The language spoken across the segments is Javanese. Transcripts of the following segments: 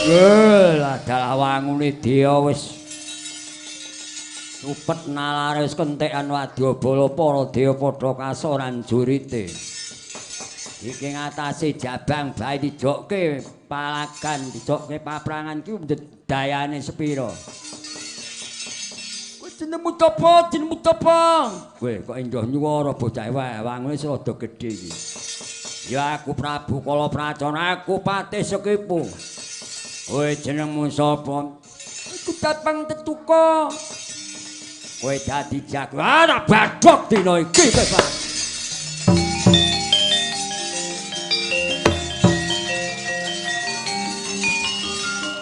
Lah dalah wangune dia wis supet nalare wis kentekan wadyabala para dewa padha kasoran jurite. Iki ngatasi jabang bae dijokke palagan dijokke paprangan ki dayane sepira. Jenengmu topo, jenengmu topo. Kowe kok enjoh nyuwara bocah wae, wangune rada gedhe iki. Ya aku Prabu Kala Pracona, aku Patih Sekipu. Kowe jenengmu sapa? Aku Tatang Tetuka. Kowe dadi jago. Ora badhok dina iki, Pak.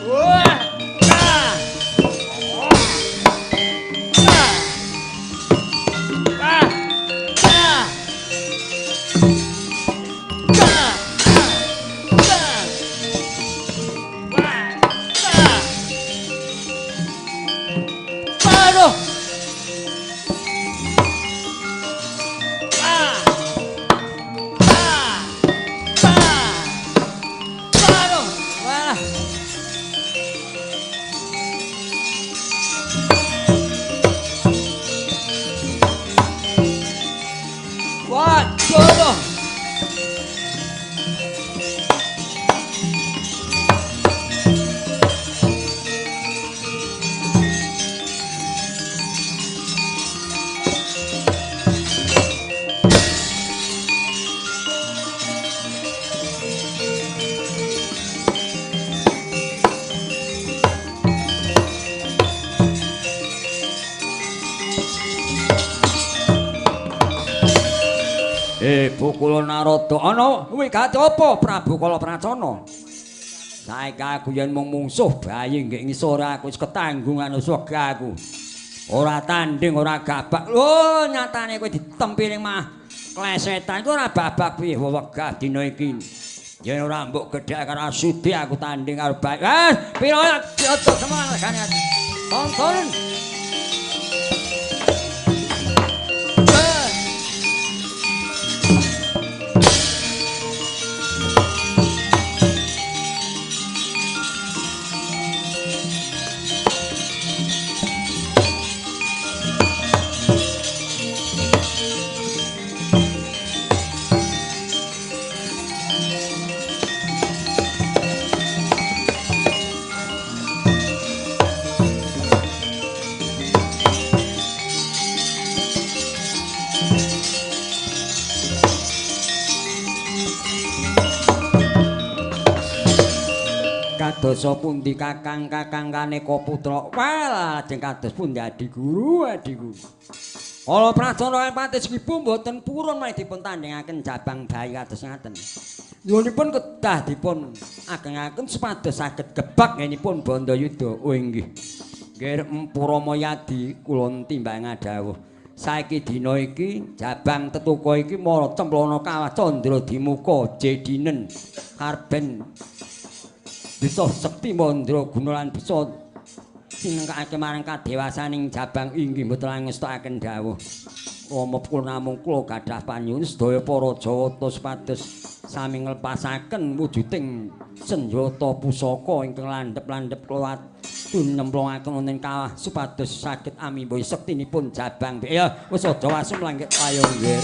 Wah! Kula Narada ana wigati apa Prabu Kala Pracona? Saiki aku yen mung mungsuh bayi nggih ngisor aku wis ketanggungan usga aku. Ora tanding ora gabak. Lho nyatane kowe ditempiring mah klesetan iku ora babak piye wegah dina iki. Yen ora mbok gedhek karo Sudi aku tanding karo bayi. Pira aja semangat regane. Tonton. Kadosa pundi kakang-kakang Kaneka Putra? Wah, lajeng kados pundi Adi Guru, Adi Guru. Kala Pracona lan Patih Sekipu mboten purun menawi dipun tandhingaken jabang bayi kados ngaten. Nyuwunipun kedah dipun agengaken supados saged gebak ngenipun Bandayuda. Oh inggih. Nggih Empura Mayadi kula timbang dawuh. Saiki dina iki jabang Tetuka iki mara cemplana kawah Candra Dimuka jedinen karben bisa sekti mandra guna lan bisa sinengkake marang kadewasaning jabang inggih mboten ngestakaken dawuh. Rama kula namung kula gadah panyuwun sedaya para Jawata supados sami nglepasaken wujuding senjata pusaka ingkang landhep-landhep kula nyemplungaken wonten kawah supados saged amimba sektinipun jabang. Ya wis aja wasum langkit ayo nggih.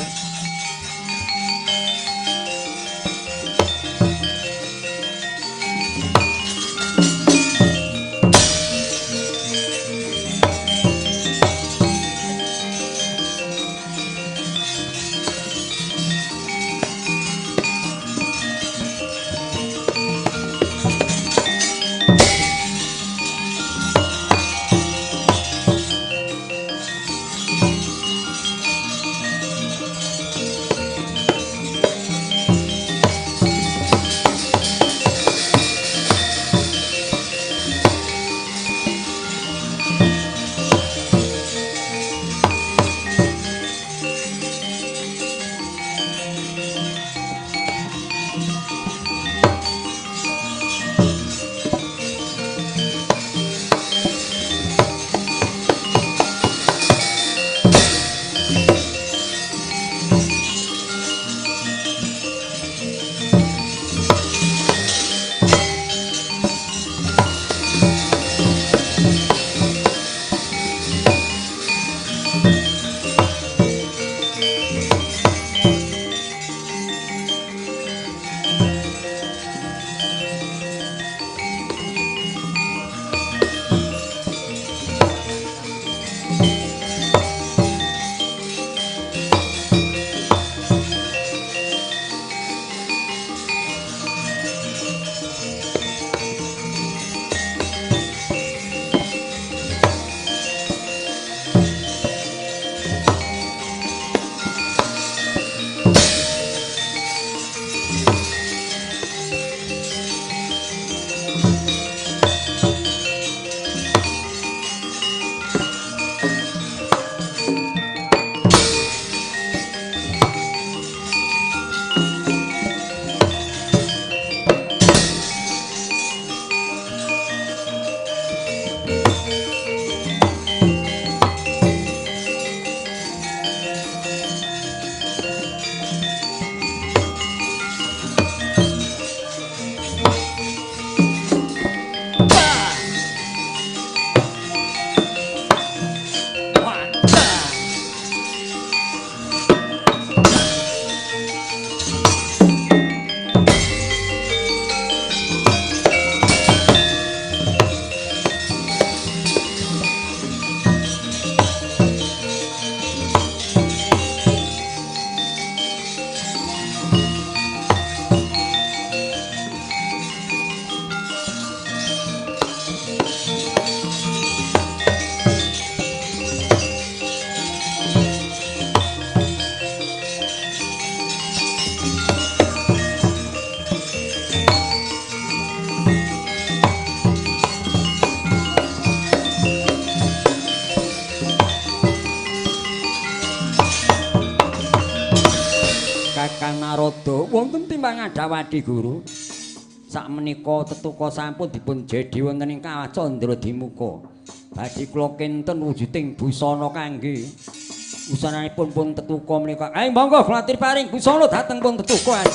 timbang Adawadi Guru. Sakmenika tetuka sampun dipun jedhi wonten ing Kawah Candra-Dimuka. Badhe kula kinten wujuding busana kangge usananipun pun tetuka menika. Monggo Glatir paring busana dhateng pun tetuka.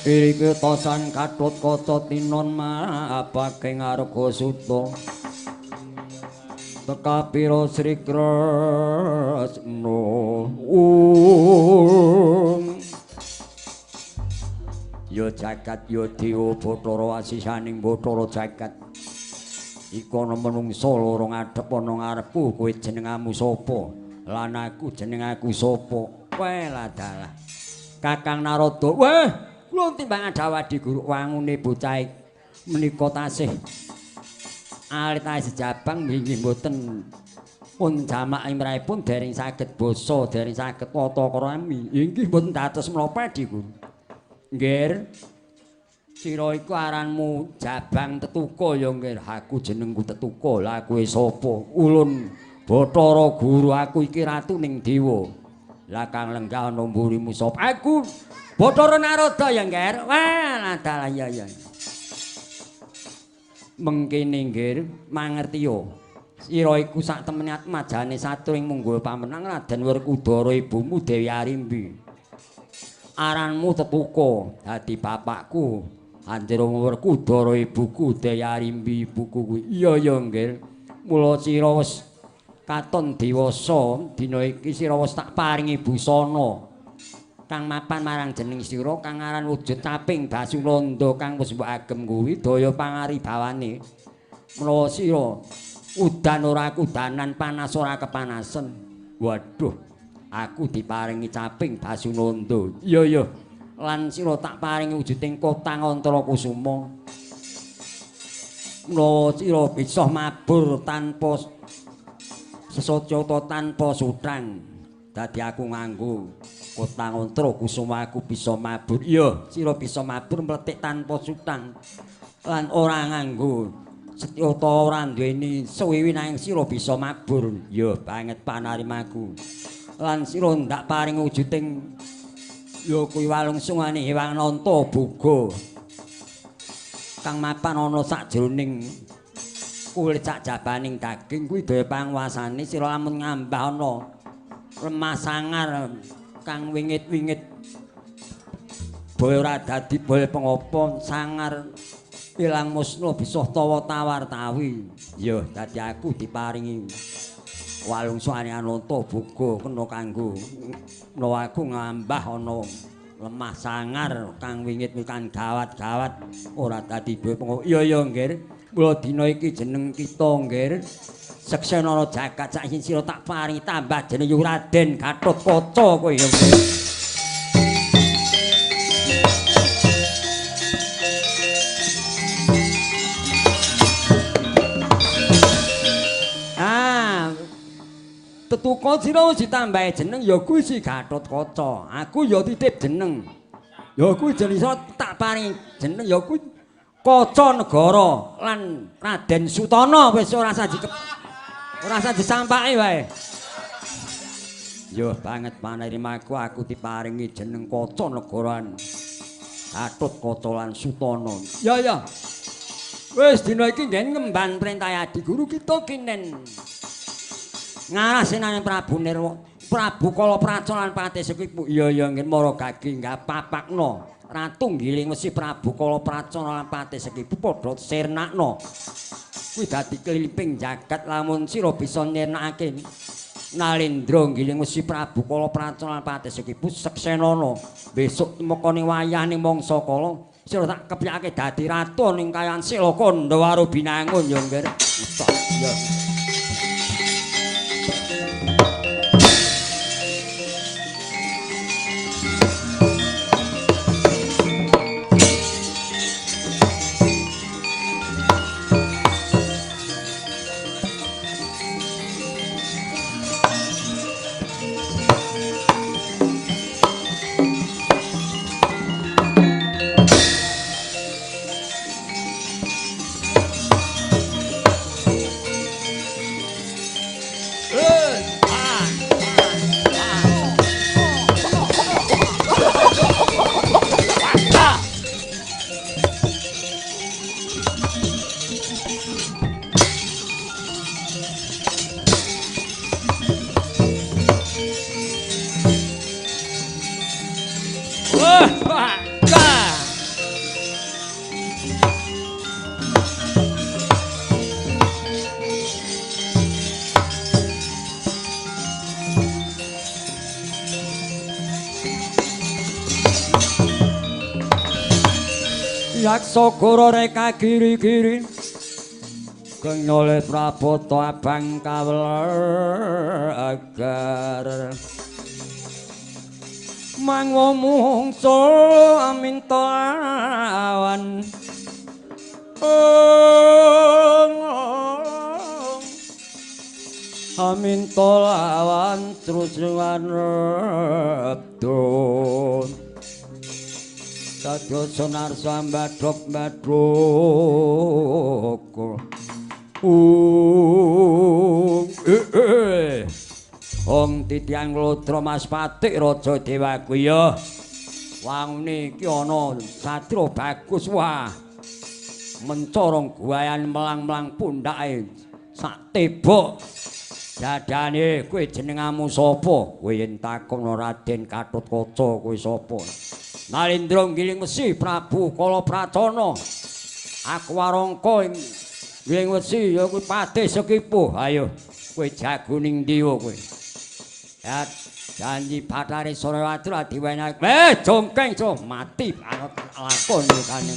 Irike tosan Gatot Kaca tinon maapake ngarga suta tekapira Sri Kresna ya jagat ya dewa Bathara asisaning Bathara jagat iku ana menungsa loro ngadhep ana ngarepku kowe jenengmu sapa lan aku jenengku sapa wae ladalah Kakang Narada weh kula timbang Adawadi Guru wangune bocah menika tasih alit sejabang inggih mboten pun jamak imrahipun dereng saged basa dereng saged tata krami inggih mboten dados menapa Di Guru nggih sira iku aranmu Jabang Tetuka ya nggih aku jenengku Tetuka lah kowe sapa ulun Bathara Guru aku iki ratu ning dewa lah kang lenggah ana mburimu sapa aku Bathara Narada ya nggih wah adalah ya mengkene nggih mangertiya sira iku sak temene atmajane satring munggul pamenang Raden Werkudara ibumu Dewi Arimbi aranmu Tetuka dadi bapakku Anjir Werkudara ibuku Dewi Arimbi ibuku kuwi iya ya nggih mula sira wis katon dewasa dina iki sira wis tak paringi busana kang mapan marang jeneng sira kang aran wujud caping Basulanda kang wis mbok agem kuwi daya pangaribawane menawa sira udan ora kudanan panas ora kepanasen waduh aku diparingi caping Basulanda iya lan sira tak paringi wujuding Kotang Antarakusuma menawa sira bisa mabur tanpa sesotyo tanpa sutang dadi aku nganggo Kotang Antarakusuma aku bisa mabur iya sira bisa mabur mletik tanpa sutang lan ora nganggo setyata ora duweni suwiwi nang sira bisa mabur ya banget panarimaku lan sira ndak paring wujuding ya kuwi walungsungane Hyang Nanta Boga kang mapan ana sakjroning kulit sak jabaning daging kuwi daya panguwasane sira lamun ngambah ana lemah sangar kang wingit-wingit boy ora dadi boy pengopo sangar ilang musna bisa tawa tawar tawi ya dadi aku diparingi walungsane Ananta Boga kena kanggo menawa aku ngambah ana lemah sangar kang wingit kang gawat-gawat ora dadi boy pengopo iya nggih mula dina iki jeneng kita nggih Seksenana jagat sak sira tak paringi tambah jeneng Raden Gatot Kaca kowe ya. Tetuka sira wis ditambahi jeneng ya kuwi si Gatot Kaca. Aku ya titip jeneng. Ya kuwi jeneng tak paringi jeneng ya kuwi Kaca Negara lan Raden Sutana wis ora saji ora usah disampaki wae. Yo banget panerimaku aku diparingi jeneng Kaca Negoran. Gatut Kaca lan Sutana. Ya. Wis dina iki nggen ngemban perintah Adi Guru kita kinen. Ngarasinane Prabu Nirwa, Prabu Kalapraca lan Patih Sekipu. Iya nggen mara gagi nggak papakno. Ratu Giling Wesi Prabu Kalapraca lan Patih Sekipu padha sirnakno. Kuwi dadi keliliping jagat lamun sira bisa nyirnakake. Nalendra Giling Wesi Prabu Kalapraca lan Patih Sekipu seksenana. Besok mekane wayahning mangsa kala sira tak kepiyake dadi ratu ning kayan Sila Kandhawaru Binangun ya ngger. Ya. Yaksa Goro reka giri-giri kang nyole Prabata abang kawel agar mangwa mungsul aminta awan aminta lawan terus wanebdo Sadya sonarsa mbadhok-mbadhok. Wong titiang Lodra Mas Patik Raja Dewaguya. Wangune iki ana satria bagus wah. Mencorong guayan melang-melang pundake sak tebok. Dadane kowe jenengmu sapa? Kowe yen takon Raden Gatotkaca kowe sapa? Nalendra Giling Wesi Prabu Kalapracana. Aku warangka ing Giling Wesi ya kuwi Patih Sekipu. Ayo kowe jagoning ndiwa kowe. Ya janji Bathari Sarawati diwenehi. Jongkeng so mati lakon kane.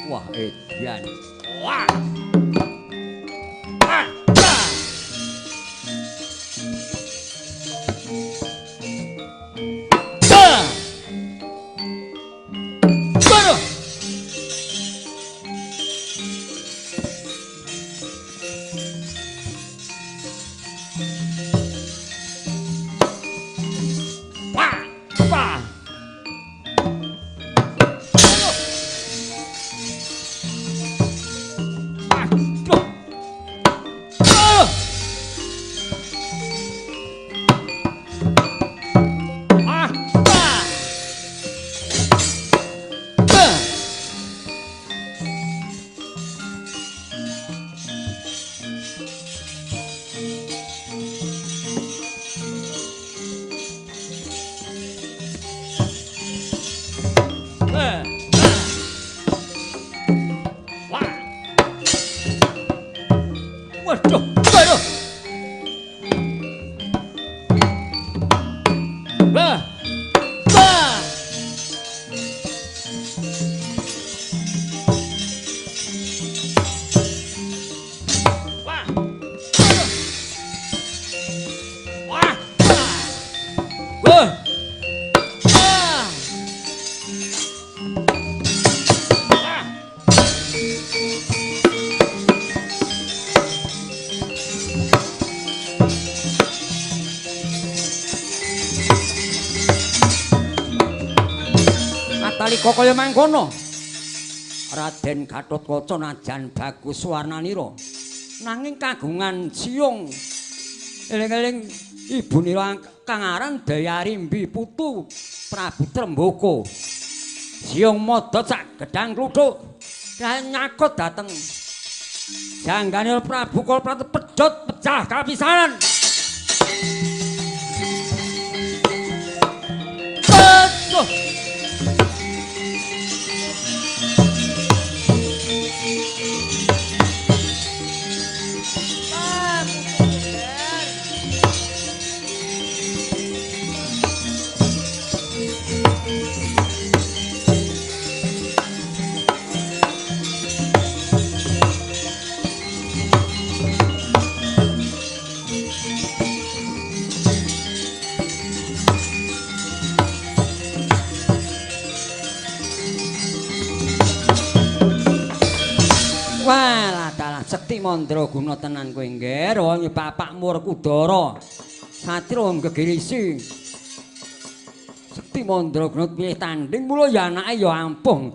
Wah, edian. Wah. Nalika kaya mangkono Raden Gatotkaca najan bagus warnanira nanging kagungan siung eling-eling ibunira kang aran Dayarimbi putu Prabu Trembaka siung modot sak gedang kluthuk nyakut dateng janggane Prabu Kalpataru pedhot pecah kapisanan. Wah, dalah sekti mandraguna tenan kowe nggih, wong bapakmu Werkudara. Satria gegirisi. Sekti mandraguna piye tanding mula ya anake ya ampuh.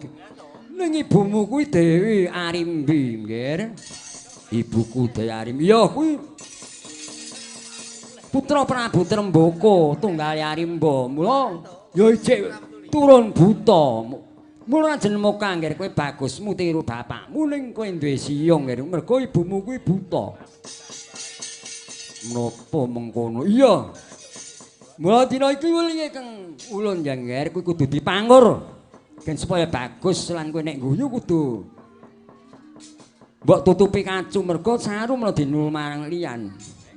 Ning ibumu kuwi Dewi Arimbi, nggih. Ibuku Dewi Arimbi. Ya kuwi putra Prabu Trembaka, tunggal Arimba. Mula ya ijik turun buta. Mula jenengmu kangger kowe bagusmu tiru bapakmu ning kowe duwe siyung mergo ibumu kuwi buta. Menapa mengkono? Iya. Mula dina iki welinge Kang Ulun jangger kuwi kudu dipangur. Gen supaya bagus lan kowe nek guyu kudu mbok tutupi kacu mergo saru mula dinul marang liyan.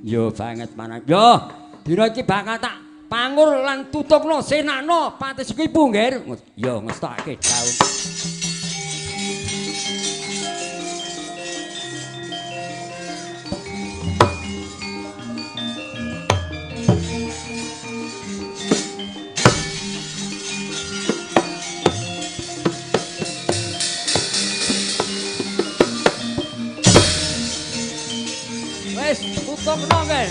Ya banget manah. Yo, dina iki bakal tak pangur lan tutupno senakno patis ibu nggih. Ya ngestake daun. Wes tutupno nggih.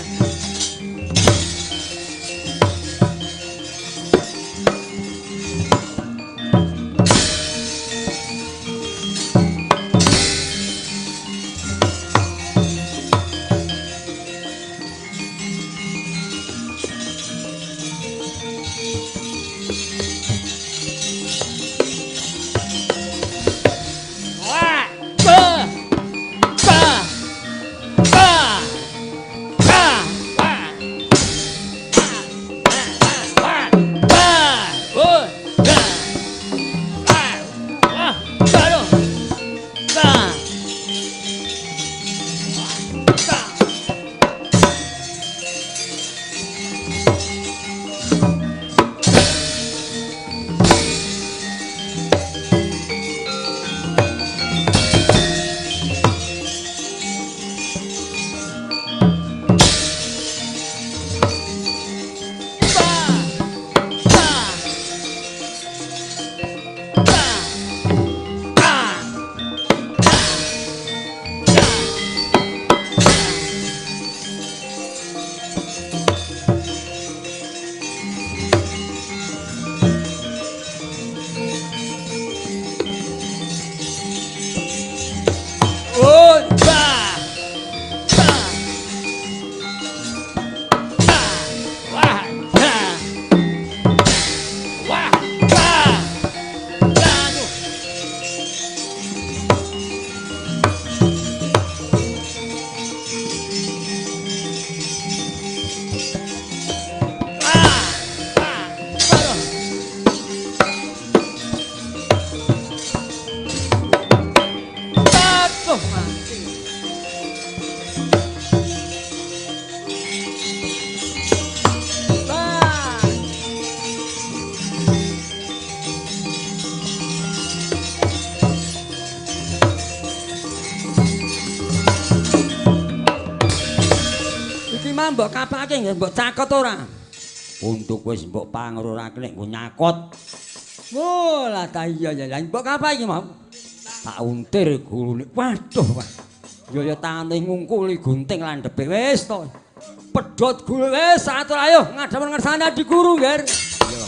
Mbok kapake nggih mbok cakot ora? Untuk wis mbok pangrurake nek nggo nyakot. Oh, lah ta iya ya. Lah mbok apa iki mau? Tak untir gulune. Waduh, Pak. Ya tangane ngungkuli gunting landhepe wis to. Pedhot gulu wis atur ayo ngadhep ngersane di guru, Nger. Yo.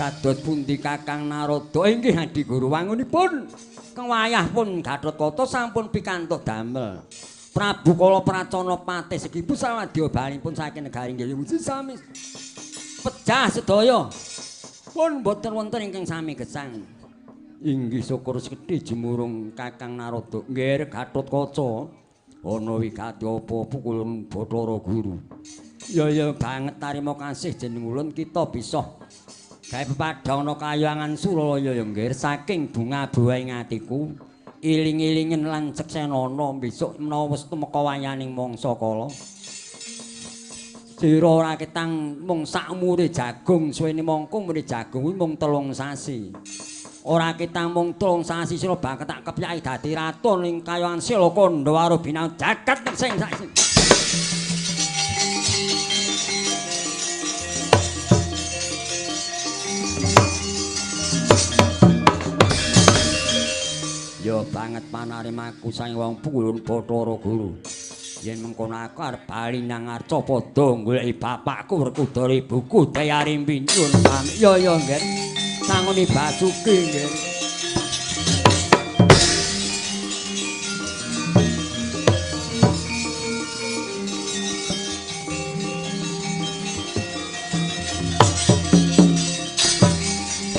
Kados pundi Kakang Narada inggih Adi Guru wangunipun kewayah pun Gatotkaca sampun pikantuk damel Prabu Kala Pracana Patih Segibu sawadya balipun saking negari inggih muji sami pejah sedaya pun boten wonten ingkang sami gesang inggih syukur sekedhi jemurung Kakang Narada nggih Gatotkaca ana wigati apa pukulun Bathara Guru ya banget tarima kasih jeneng ulun kita bisa gawe pepadhang kayangan Suralaya ya nggih saking bunga buaing atiku iling-ilingen lan seksenana besok menawa wis tumeka wayaning mangsa kala sira ora ketang mung sak umure jagung suwene mongko umure jagung kuwi mung 3 sasi ora ketang mung 3 sasi sira bakal tak kepyaki dadi ratu ning kayangan Silakanda Warubina jagat sing sasi ya banget panarimaku sang wong pukulun Bathara Guru. Yen mengkono aku arep bali nang arca padha goleki bapakku Werkudara ibuku Dayari Pinyun. Ya nggih. Sanguni Basuki nggih.